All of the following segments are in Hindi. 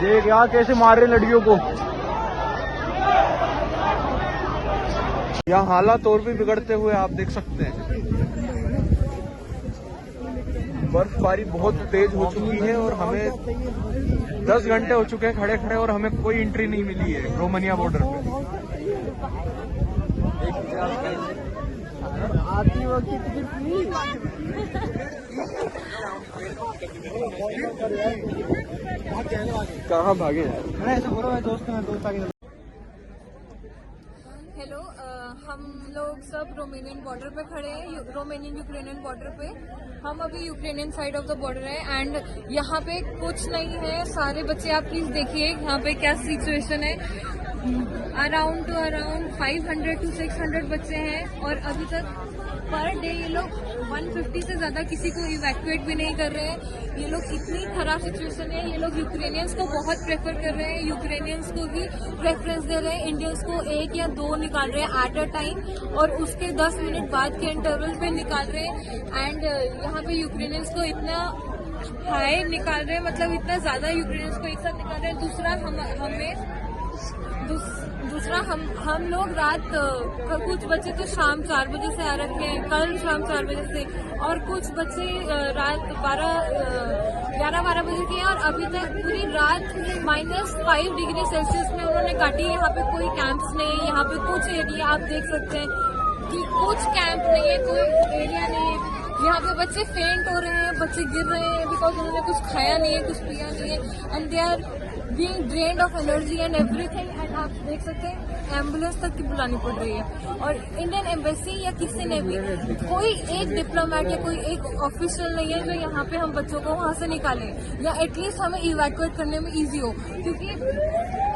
देख यहाँ कैसे मार रहे लड़कियों को। यहाँ हालात और भी बिगड़ते हुए आप देख सकते हैं। बर्फबारी बहुत तेज हो चुकी है और हमें 10 घंटे हो चुके हैं खड़े खड़े और हमें कोई एंट्री नहीं मिली है रोमानिया बॉर्डर पे। कहाँ भागे यार? हेलो, हम लोग सब रोमानियन बॉर्डर पे खड़े हैं, रोमानियन यूक्रेनियन बॉर्डर पे। हम अभी Ukrainian side of the border है एंड यहाँ पे कुछ नहीं है। सारे बच्चे, आप प्लीज देखिए यहाँ पे क्या सिचुएशन है। अराउंड 500 to 600 बच्चे हैं और अभी तक पर डे ये लोग 150 से ज्यादा किसी को इवैक्यूएट भी नहीं कर रहे हैं। ये लोग इतनी खराब सिचुएशन है। ये लोग यूक्रेनियंस को बहुत प्रेफर कर रहे हैं, यूक्रेनियंस को भी प्रेफरेंस दे रहे हैं। इंडियंस को 1 या 2 निकाल रहे हैं एट अ टाइम और उसके 10 मिनट बाद के इंटरवल पे निकाल रहे हैं। एंड यहाँ पे यूक्रेनियंस को इतना हाई निकाल रहे हैं, मतलब इतना ज्यादा यूक्रेनियंस को एक साथ निकाल रहे हैं। दूसरा हम लोग रात कुछ बच्चे तो शाम 4 बजे से आ रखे हैं, कल शाम 4 बजे से, और कुछ बच्चे रात 11-12 बजे के हैं और अभी तक पूरी रात -5 डिग्री सेल्सियस में उन्होंने काटी। यहाँ पे कोई कैंप्स नहीं है। यहाँ पे कुछ एरिया आप देख सकते हैं कि कुछ कैंप नहीं है, कोई एरिया नहीं है। यहाँ पे बच्चे फेंट हो रहे हैं, बच्चे गिर रहे हैं बिकॉज उन्होंने कुछ खाया नहीं है, कुछ पिया नहीं है and they are being drained of energy and everything. And आप देख सकते हैं एम्बुलेंस तक की बुलानी पड़ रही है। और इंडियन एम्बेसी या किसी ने भी, कोई एक डिप्लोमेट या कोई एक ऑफिशियल नहीं है जो यहाँ पे हम बच्चों को वहाँ से निकाले या एटलीस्ट हमें इवैक्यूएट करने में ईजी हो, क्योंकि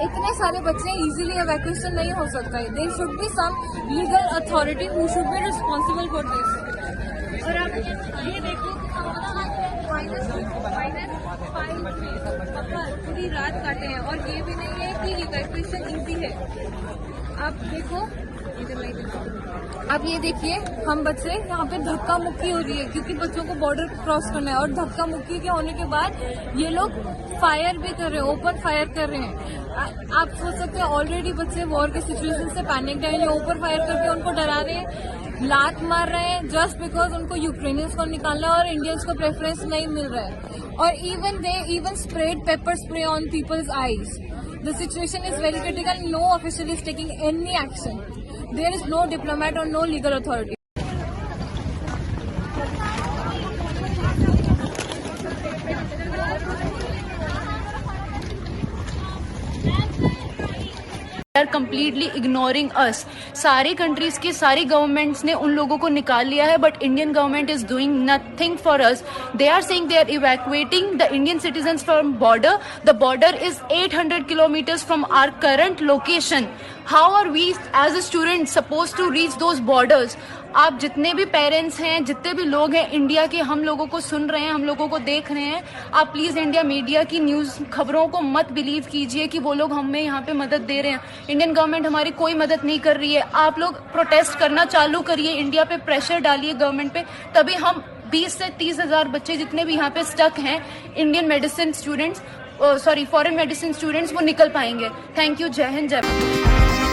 इतने सारे बच्चे इजीली इवैक्यूएशन नहीं हो सकता है। There should be some legal authority who should be responsible for this. और आप ये देखो पूरी रात काटे हैं और ये भी नहीं है कि इवैक्यूएशन इजी है। आप देखो, आप ये देखिए, हम बच्चे यहाँ पे धक्का मुक्की हो रही है क्योंकि बच्चों को बॉर्डर क्रॉस करना है और धक्का मुक्की के होने के बाद ये लोग फायर भी कर रहे हैं, ओपन फायर कर रहे हैं। आप सोच सकते हैं ऑलरेडी बच्चे वॉर के सिचुएशन से पैनिक है, ये ओपन फायर करके उनको डरा रहे हैं, लात मार रहे हैं जस्ट बिकॉज उनको यूक्रेनियंस को निकालना है और इंडियंस को प्रेफरेंस नहीं मिल रहा है। और even spread pepper spray on people's eyes. The situation is very critical. No official is taking any action. There is no diplomat और no legal authority. Are completely ignoring us. सारी कंट्रीज की सारी गवर्नमेंट्स ने उन लोगों को निकाल लिया है, but Indian government is doing nothing for us. They are saying they are evacuating the Indian citizens from border. The border is 800 kilometres from our current location. How are we as a student suppose to reach those borders? आप जितने भी पेरेंट्स हैं, जितने भी लोग हैं इंडिया के, हम लोगों को सुन रहे हैं, हम लोगों को देख रहे हैं, आप प्लीज इंडिया मीडिया की न्यूज खबरों को मत बिलीव कीजिए कि वो लोग हमें यहाँ पे मदद दे रहे हैं. इंडियन गवर्नमेंट हमारी कोई मदद नहीं कर रही है. आप लोग प्रोटेस्ट करना चालू करिए, इंडिया पे प्रेशर डालिए गवर्नमेंट पे, तभी हम 20 से 30 हजार बच्चे जितने भी यहाँ पे स्टक हैं, Indian medicine students, foreign medicine students, वो निकल पाएंगे. Thank you. जय हिंद, जय भारत.